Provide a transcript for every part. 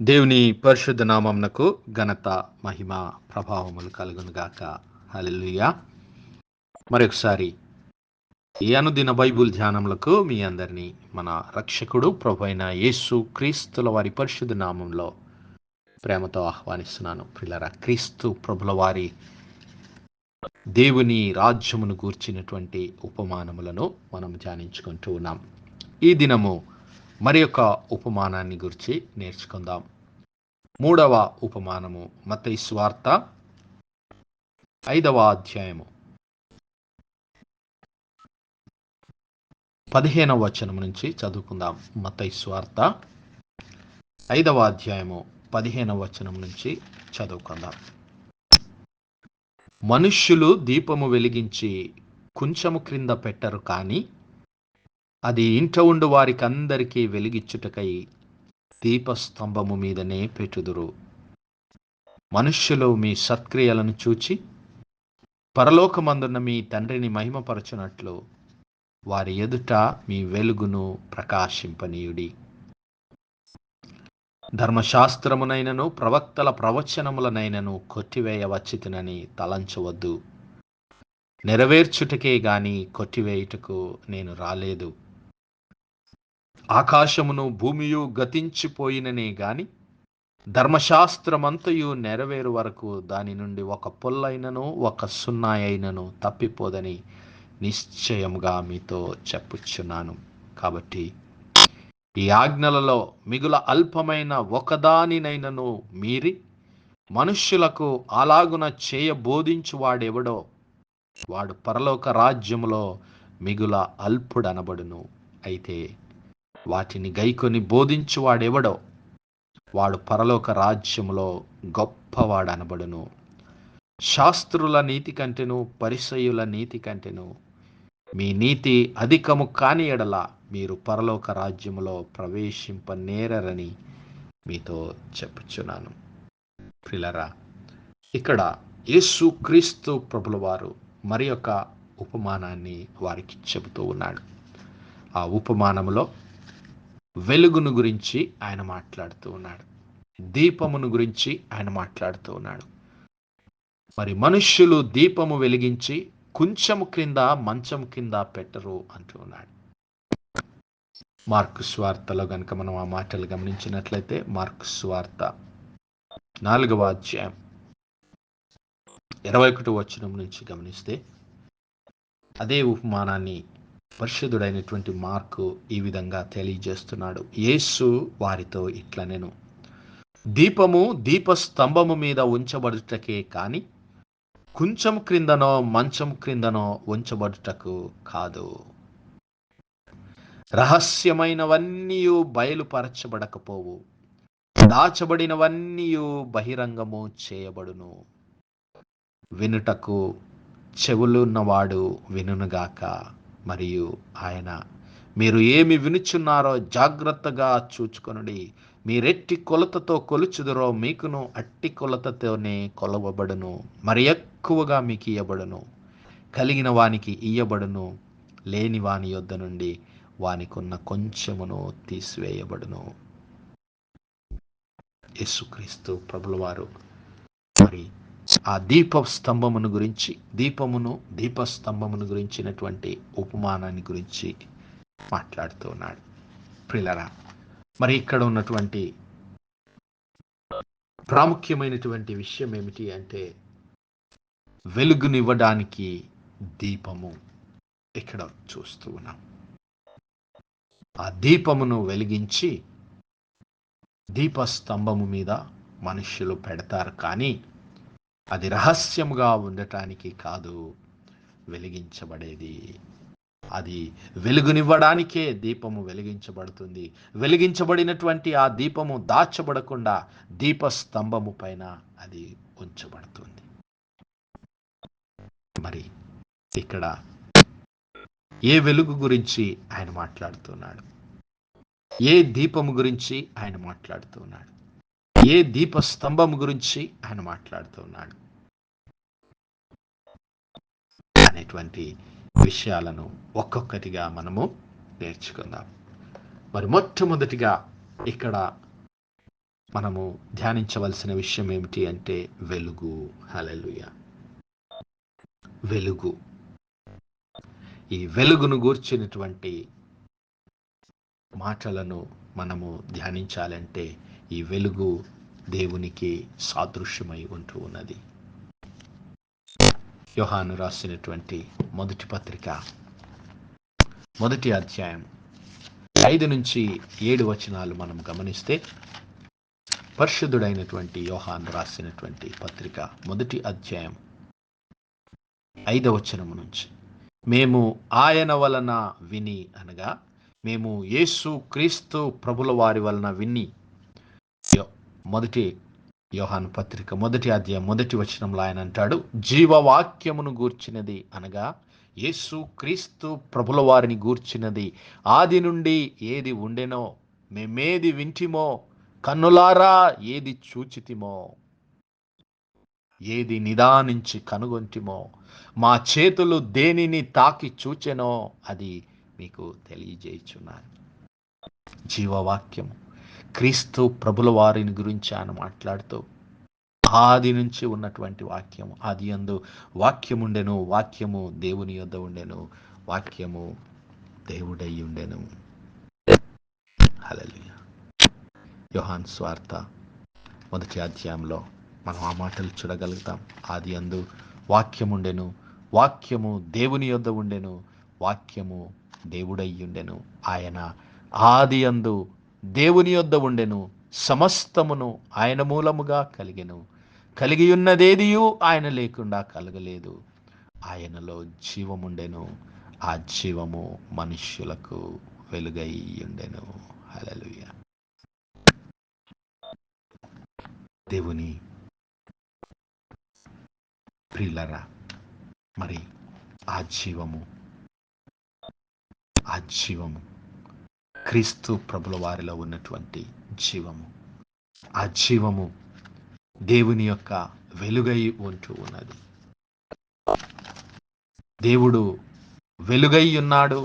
దేవుని పరిశుద్ధ నామమునకు ఘనత, మహిమ, ప్రభావములు కలుగునుగాక. హల్లెలూయా. మరొకసారి ఈ అనుదిన బైబుల్ ధ్యానములకు మీ అందరినీ మన రక్షకుడు ప్రభువైన యేసు క్రీస్తుల వారి పరిశుద్ధ నామంలో ప్రేమతో ఆహ్వానిస్తున్నాను. ప్రియులారా, క్రీస్తు ప్రభుల వారి దేవుని రాజ్యమును గూర్చినటువంటి ఉపమానములను మనం ధ్యానించుకుంటూ ఉన్నాం. ఈ దినము మరి యొక్క ఉపమానాన్ని గురించి నేర్చుకుందాం. 3వ ఉపమానము మత్తయి సువార్త 5వ అధ్యాయము 15వ వచనం నుంచి చదువుకుందాం. మత్తయి సువార్త 5వ అధ్యాయము 15వ వచనం నుంచి చదువుకుందాం. మనుష్యులు దీపము వెలిగించి కుంచము క్రింద పెట్టరు, కానీ అది ఇంట ఉండు వారికందరికీ వెలిగిచ్చుటకై దీపస్తంభము మీదనే పెట్టుదురు. మనుష్యులు మీ సత్క్రియలను చూచి పరలోకమందున్న మీ తండ్రిని మహిమపరచునట్లు వారి ఎదుట మీ వెలుగును ప్రకాశింపనీయుడి. ధర్మశాస్త్రమునైనను ప్రవక్తల ప్రవచనములనైనను కొట్టివేయవచ్చితినని తలంచవద్దు. నెరవేర్చుటకే గాని కొట్టివేయుటకు నేను రాలేదు. ఆకాశమును భూమియు గతించిపోయిననే గాని ధర్మశాస్త్రమంతయు నెరవేరు వరకు దాని నుండి ఒక పొల్లైనను ఒక సున్నాయైనను తప్పిపోదని నిశ్చయముగా మీతో చెప్పుచున్నాను. కాబట్టి ఈ ఆజ్ఞలలో మిగుల అల్పమైన ఒకదానినైనను మీరి మనుష్యులకు అలాగున చేయబోధించువాడెవడో వాడు పరలోక రాజ్యములో మిగుల అల్పుడనబడును. అయితే వాటిని గైకొని బోధించువాడెవడో వాడు పరలోక రాజ్యములో గొప్పవాడనబడును. శాస్త్రుల నీతి కంటెను పరిసయ్యుల నీతి కంటెను మీ నీతి అధికము కాని ఎడల మీరు పరలోక రాజ్యములో ప్రవేశింపనేరని మీతో చెప్పుచున్నాను. ప్రియులారా, ఇక్కడ యేసు క్రీస్తు ప్రభుల వారు మరి యొక్క ఉపమానాన్ని వారికి చెబుతూ ఉన్నాడు. ఆ ఉపమానములో వెలుగును గురించి ఆయన మాట్లాడుతూ ఉన్నాడు. దీపమును గురించి ఆయన మాట్లాడుతూ ఉన్నాడు. మరి మనుష్యులు దీపము వెలిగించి కుంచము క్రింద మంచం కింద పెట్టరు అంటూ ఉన్నాడు. మార్కు సువార్తలో గనుక మనం ఆ మాటలు గమనించినట్లయితే మార్కు సువార్త 4వ అధ్యాయం 21వ వచనం నుంచి గమనిస్తే అదే ఉపమానాన్ని పరిశుద్ధుడైనటువంటి మార్కు ఈ విధంగా తెలియజేస్తున్నాడు. యేసు వారితో ఇట్లనెను, దీపము దీపస్తంభము మీద ఉంచబడుటకే కాని కుంచం క్రిందనో మంచం క్రిందనో ఉంచబడుటకు కాదు. రహస్యమైనవన్నీ బయలుపరచబడకపోవు, దాచబడినవన్నీ బహిరంగము చేయబడును. వినుటకు చెవులున్నవాడు వినుగాక. మరియు ఆయన, మీరు ఏమి వినుచున్నారో జాగ్రత్తగా చూచుకొనుడి. మీరెట్టి కొలతతో కొలుచుదురో మీకును అట్టి కొలతతోనే కొలవబడును. మరి ఎక్కువగా మీకు ఇయ్యబడును. కలిగిన వానికి ఇయ్యబడును, లేని వాని యొద్ద నుండి వానికున్న కొంచెమును తీసివేయబడును. యేసుక్రీస్తు ప్రభుల వారు మరి ఆ దీపస్తంభమును గురించి, దీపస్తంభమును గురించినటువంటి ఉపమానాన్ని గురించి మాట్లాడుతూ ఉన్నాడు. ప్రియులారా, మరి ఇక్కడ ఉన్నటువంటి ప్రాముఖ్యమైనటువంటి విషయం ఏమిటి అంటే వెలుగునివ్వడానికి దీపము ఇక్కడ చూస్తూ ఉన్నాం. ఆ దీపమును వెలిగించి దీపస్తంభము మీద మనుష్యులు పెడతారు, కానీ అది రహస్యముగా ఉండటానికి కాదు వెలిగించబడేది. అది వెలుగునివ్వడానికే దీపము వెలిగించబడుతుంది. వెలిగించబడినటువంటి ఆ దీపము దాచబడకుండా దీపస్తంభము పైన అది ఉంచబడుతుంది. మరి ఇక్కడ ఏ వెలుగు గురించి ఆయన మాట్లాడుతున్నాడు? ఏ దీపము గురించి ఆయన మాట్లాడుతున్నాడు? ఏ దీపస్తంభము గురించి ఆయన మాట్లాడుతున్నాడు అనేటువంటి విషయాలను ఒక్కొక్కటిగా మనము నేర్చుకుందాం. మరి మొట్టమొదటిగా ఇక్కడ మనము ధ్యానించవలసిన విషయం ఏమిటి అంటే వెలుగు. హల్లెలూయా. వెలుగు. ఈ వెలుగును గూర్చినటువంటి మాటలను మనము ధ్యానించాలంటే ఈ వెలుగు దేవునికి సాదృశ్యమై ఉంటూ ఉన్నది. యోహాను రాసినటువంటి మొదటి పత్రిక 1వ అధ్యాయం 5-7 వచనాలు మనం గమనిస్తే, పరిశుద్ధుడైనటువంటి యోహాను రాసినటువంటి పత్రిక 1వ అధ్యాయం 5వ వచనం నుంచి, మేము ఆయన వలన విని, అనగా మేము యేసు క్రీస్తు ప్రభుల వారి వలన విని, మొదటి యోహాను పత్రిక 1వ అధ్యాయం 1వ వచనంలో ఆయన అంటాడు, జీవవాక్యమును గూర్చినది, అనగా యేసు క్రీస్తు ప్రభుల వారిని గూర్చినది, ఆది నుండి ఏది ఉండెనో, మేమేది వింటిమో, కన్నులారా ఏది చూచితిమో, ఏది నిదానించి కనుగొంటిమో, మా చేతులు దేనిని తాకి చూచెనో అది మీకు తెలియజేయుచున్నాను. జీవవాక్యము క్రీస్తు ప్రభుల వారిని గురించి ఆయన మాట్లాడుతూ, ఆది నుంచి ఉన్నటువంటి వాక్యము, ఆది యందు వాక్యముండెను, వాక్యము దేవుని యొద్ద ఉండెను, వాక్యము దేవుడై ఉండెను. హల్లెలూయా. యోహాను సువార్త 1వ అధ్యాయంలో మనం ఆ మాటలు చూడగలుగుతాం. ఆది యందు వాక్యముండెను, వాక్యము దేవుని యొద్ద ఉండెను, వాక్యము దేవుడై ఉండెను. ఆయన ఆది యందు దేవుని యొద్ద ఉండెను, సమస్తమును ఆయన మూలముగా కలిగెను, కలిగి ఉన్నదేదియు ఆయన లేకుండా కలగలేదు. ఆయనలో జీవముండెను, ఆ జీవము మనుష్యులకు వెలుగై ఉండెను. హల్లెలూయా. దేవుని ప్రియులరా, మరి ఆ జీవము క్రీస్తు ప్రభుల వారిలో ఉన్నటువంటి జీవము, ఆ జీవము దేవుని యొక్క వెలుగై ఉంటూ ఉన్నది. దేవుడు వెలుగై ఉన్నాడు.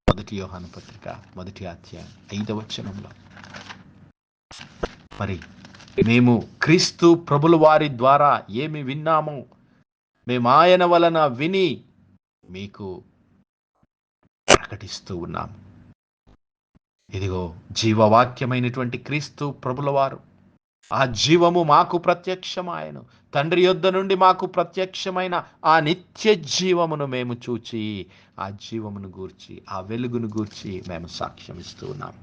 1 యోహాను పత్రిక 1వ అధ్యాయం 5వ వచనంలో, మరి మేము క్రీస్తు ప్రభుల వారి ద్వారా ఏమి విన్నామో మేము ఆయన వలన విని మీకు ప్రకటిస్తూ ఉన్నాము. ఇదిగో జీవవాక్యమైనటువంటి క్రీస్తు ప్రభుల వారు, ఆ జీవము మాకు ప్రత్యక్షమాయను, తండ్రి యొద్ద నుండి మాకు ప్రత్యక్షమైన ఆ నిత్య జీవమును మేము చూచి, ఆ జీవమును గూర్చి, ఆ వెలుగును గూర్చి మేము సాక్ష్యం ఇస్తూ ఉన్నాం.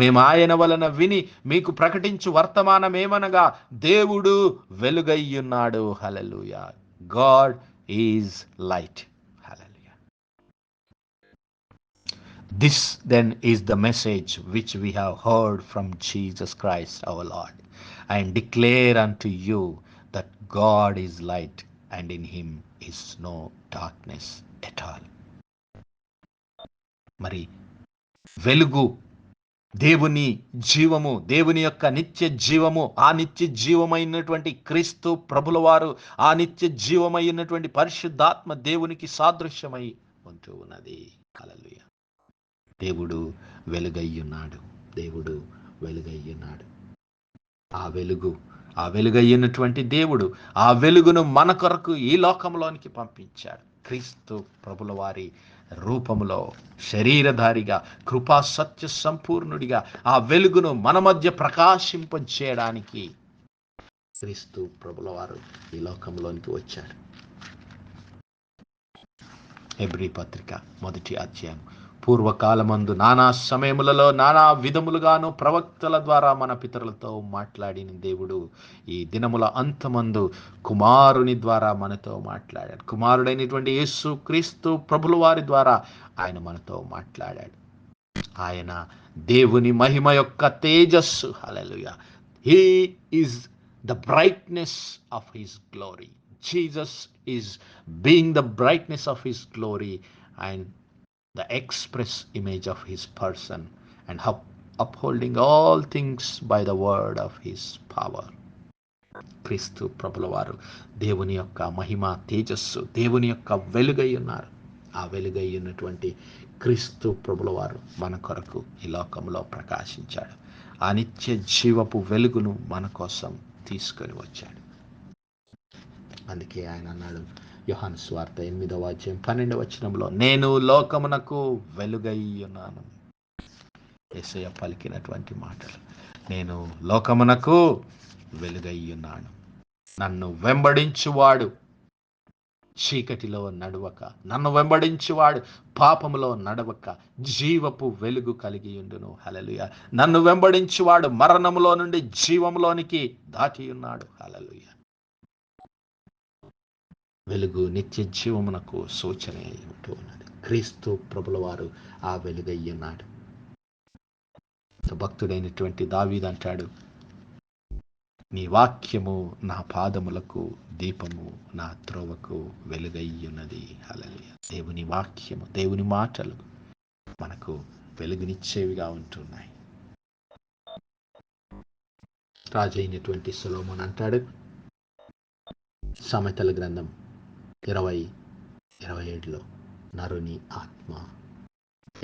మేము ఆయన వలన విని మీకు ప్రకటించు వర్తమానం ఏమనగా, దేవుడు వెలుగయ్యున్నాడు. Hallelujah. God is light. Hallelujah. This then is the message which we have heard from Jesus Christ our Lord, and declare unto you that God is light, and in him is no darkness at all. మరి వెలుగు, దేవుని జీవము, దేవుని యొక్క నిత్య జీవము, ఆ నిత్య జీవమైనటువంటి క్రీస్తు ప్రభుల వారు, ఆ నిత్య జీవమైనటువంటి పరిశుద్ధాత్మ దేవునికి సాదృశ్యమై ఉంటూ ఉన్నది. హల్లెలూయా. దేవుడు వెలుగయ్యున్నాడు. దేవుడు వెలుగయ్యున్నాడు. ఆ వెలుగయ్యున్నటువంటి దేవుడు ఆ వెలుగును మన కొరకు ఈ లోకంలోనికి పంపించాడు. క్రీస్తు ప్రభుల వారి రూపములో శరీరధారిగా, కృపా సత్య సంపూర్ణుడిగా ఆ వెలుగును మన మధ్య ప్రకాశింపచేయడానికి క్రీస్తు ప్రభుల వారు ఈ లోకంలోనికి వచ్చాడు. హెబ్రీ పత్రిక 1వ అధ్యాయం, పూర్వకాలమందు నానా సమయములలో నానా విధములుగాను ప్రవక్తల ద్వారా మన పితరులతో మాట్లాడిన దేవుడు ఈ దినముల అంతమందు కుమారుని ద్వారా మనతో మాట్లాడాడు. కుమారుడైనటువంటి యేసు క్రీస్తు ప్రభుల వారి ద్వారా ఆయన మనతో మాట్లాడాడు. ఆయన దేవుని మహిమ యొక్క తేజస్సు. Hallelujah. He is the brightness of his glory. Jesus is being the brightness of his glory and the express image of his person, and upholding all things by the word of his power. క్రీస్తు ప్రభుల వారు దేవుని యొక్క మహిమ తేజస్సు, దేవుని యొక్క వెలుగై ఉన్నారు. ఆ వెలుగై ఉన్నటువంటి క్రీస్తు ప్రభుల వారు మన కొరకు ఈ లోకంలో ప్రకాశించాడు. ఆ నిత్య జీవపు వెలుగును మన కోసం తీసుకొని వచ్చాడు. అందుకే ఆయన అన్నాడు యోహాను సువార్త 8వ అధ్యాయం 12వ వచనంలో, నేను లోకమునకు వెలుగై ఉన్నాను. యేసయ్య పలికినటువంటి మాటలు. నేను లోకమునకు వెలుగై ఉన్నాను. నన్ను వెంబడించువాడు చీకటిలో నడవక, నన్ను వెంబడించువాడు పాపములో నడవక జీవపు వెలుగు కలిగి ఉండును. హల్లెలూయా. నన్ను వెంబడించువాడు మరణములో నుండి జీవములోనికి దాటి ఉన్నాడు. హల్లెలూయా. వెలుగు నిత్య జీవమునకు సూచన ఉంటూ ఉన్నది. క్రీస్తు ప్రభుల వారు ఆ వెలుగై ఉన్నాడు. భక్తుడైనటువంటి దావీదు అంటాడు, నీ వాక్యము నా పాదములకు దీపము, నా త్రోవకు వెలుగై ఉన్నది. హల్లెలూయా. దేవుని వాక్యము, దేవుని మాటలు మనకు వెలుగునిచ్చేవిగా ఉంటున్నాయి. రాజు అయినటువంటి సొలొమోను అంటాడు, సామెతల గ్రంథం 20:27లో, నరుని ఆత్మ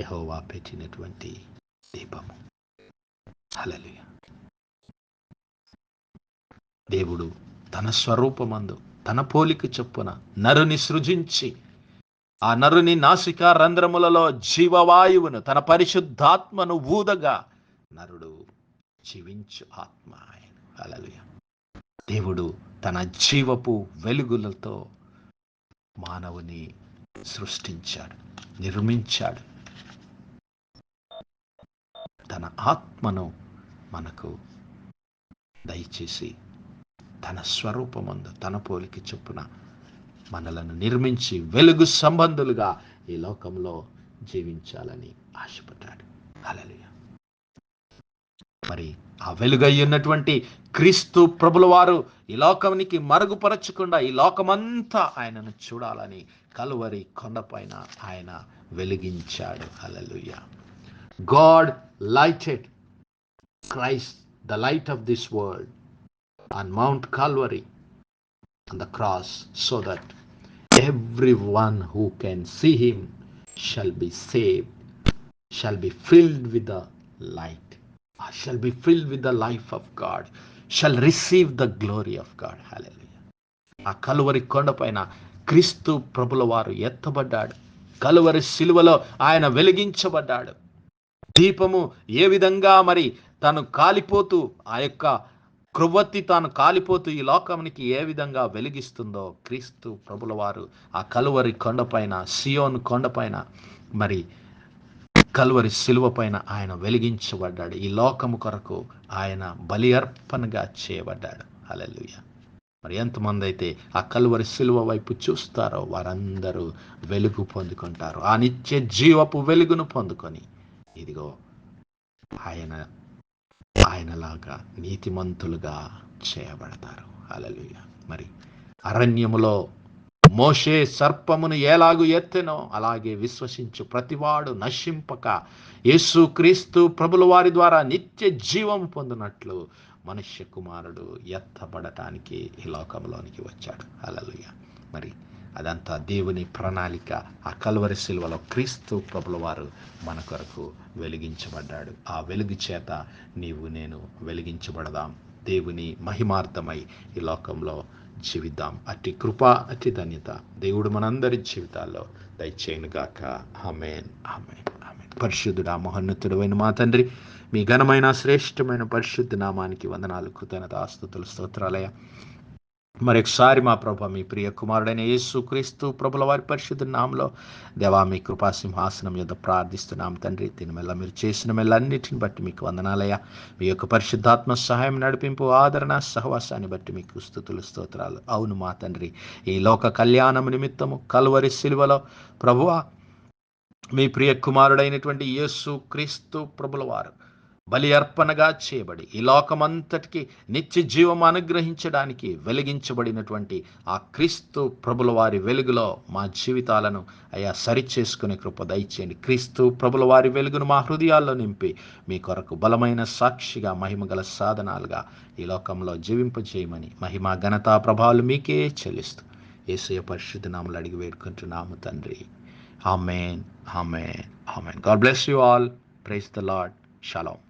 యెహోవా పెట్టినటువంటి దీపము. హల్లెలూయా. దేవుడు తన స్వరూపమందు తన పోలిక చొప్పున నరుని సృజించి ఆ నరుని నాసికా రంధ్రములలో జీవవాయువును, తన పరిశుద్ధాత్మను ఊదగా నరుడు జీవించు ఆత్మ ఆయన. హల్లెలూయా. దేవుడు తన జీవపు వెలుగులతో మానవుని సృష్టించాడు, నిర్మించాడు. తన ఆత్మను మనకు దయచేసి తన స్వరూపమందు తన పోలిక చొప్పున మనలను నిర్మించి వెలుగు సంబంధులుగా ఈ లోకంలో జీవించాలని ఆశపడ్డాడు. హల్లెలూయా. మరి ఆ వెలుగై ఉన్నటువంటి క్రీస్తు ప్రభుల వారు ఈ లోకానికి మరుగుపరచకుండా ఈ లోకమంతా ఆయనను చూడాలని కలువరి కొండపైన ఆయన వెలిగించాడు. హల్లెలూయా. God lighted Christ, the light of this world, on Mount Calvary, on the cross, so that everyone who can see him shall be saved, shall be filled with the light, shall be filled with the life of God, shall receive the glory of God. Hallelujah. ఆ కలువరి కొండపైన క్రీస్తు ప్రభుల వారు ఎత్తబడ్డాడు. కలువరి శిలువలో ఆయన వెలిగించబడ్డాడు. దీపము ఏ విధంగా మరి తాను కాలిపోతూ, ఆ యొక్క క్రొవ్వొత్తి తాను కాలిపోతూ ఈ లోకానికి ఏ విధంగా వెలిగిస్తుందో, క్రీస్తు ప్రభుల వారు ఆ కలువరి కొండపైన, సియోను కొండపైన, మరి కలువరి శిలువ పైన ఆయన వెలిగించబడ్డాడు. ఈ లోకము కొరకు ఆయన బలి అర్పణగా చేయబడ్డాడు. హల్లెలూయా. మరి ఎంతమంది అయితే ఆ కలువరి శిలువ వైపు చూస్తారో వారందరూ వెలుగు పొందుకుంటారు. ఆ నిత్య జీవపు వెలుగును పొందుకొని ఇదిగో ఆయనలాగా నీతిమంతులుగా చేయబడతారు. హల్లెలూయా. మరి అరణ్యములో మోషే సర్పమును ఎలాగు ఎత్తెనో అలాగే విశ్వసించు ప్రతివాడు నశింపక యేసు క్రీస్తు ప్రభుల వారి ద్వారా నిత్య జీవం పొందినట్లు మనుష్య కుమారుడు ఎత్తబడటానికి ఈ లోకంలోనికి వచ్చాడు. హల్లెలూయా. మరి అదంతా దేవుని ప్రణాళిక. ఆ కలువరి శిలువలో క్రీస్తు ప్రభుల వారు మన కొరకు వెలిగించబడ్డాడు. ఆ వెలుగు చేత నీవు నేను వెలిగించబడదాం. దేవుని మహిమార్థమై ఈ లోకంలో జీవిద్దాం. అట్టి కృప, అట్టి ధన్యత దేవుడు మనందరి జీవితాల్లో దయచేయునుగాక. ఆమేన్, ఆమేన్, ఆమేన్. పరిశుద్ధుడా, మహోన్నతుడైన మా తండ్రి, మీ ఘనమైన శ్రేష్టమైన పరిశుద్ధ నామానికి వందనాలు, కృతజ్ఞత, స్తుతులు, స్తోత్రాలయ. మరొకసారి మా ప్రభు, మీ ప్రియ కుమారుడైన యేసు క్రీస్తు ప్రభుల వారి పరిశుద్ధ నామములో దేవా, మీ కృపా సింహాసనం యొద్ద ప్రార్థిస్తున్నాం తండ్రి. దీనివల్ల మీరు చేసిన మెల్లన్నిటిని బట్టి మీకు వందనాలయ్యా. మీ యొక్క పరిశుద్ధాత్మ సహాయం, నడిపింపు, ఆదరణ, సహవాసాన్ని బట్టి మీకు స్తుతులు, స్తోత్రాలు. అవును మా తండ్రి, ఈ లోక కళ్యాణం నిమిత్తము కలువరి శిలువలో ప్రభువా, మీ ప్రియ కుమారుడైనటువంటి యేసు క్రీస్తు ప్రభుల వారు బలి అర్పణగా చేయబడి ఈ లోకమంతటికి నిత్య జీవం అనుగ్రహించడానికి వెలిగించబడినటువంటి ఆ క్రీస్తు ప్రభుల వారి వెలుగులో మా జీవితాలను అయ్యా సరిచేసుకునే కృప దయచేయండి. క్రీస్తు ప్రభుల వారి వెలుగును మా హృదయాల్లో నింపి మీ కొరకు బలమైన సాక్షిగా, మహిమగల సాధనాలుగా ఈ లోకంలో జీవింపజేయమని మహిమ, ఘనత, ప్రభావాలు మీకే చెల్లిస్తూ యేసయ్య పరిశుద్ధ నామములో అడిగి వేడుకుంటున్నాము తండ్రి. ఆమేన్, ఆమేన్, ఆమేన్. God bless you all. Praise the Lord. Shalom.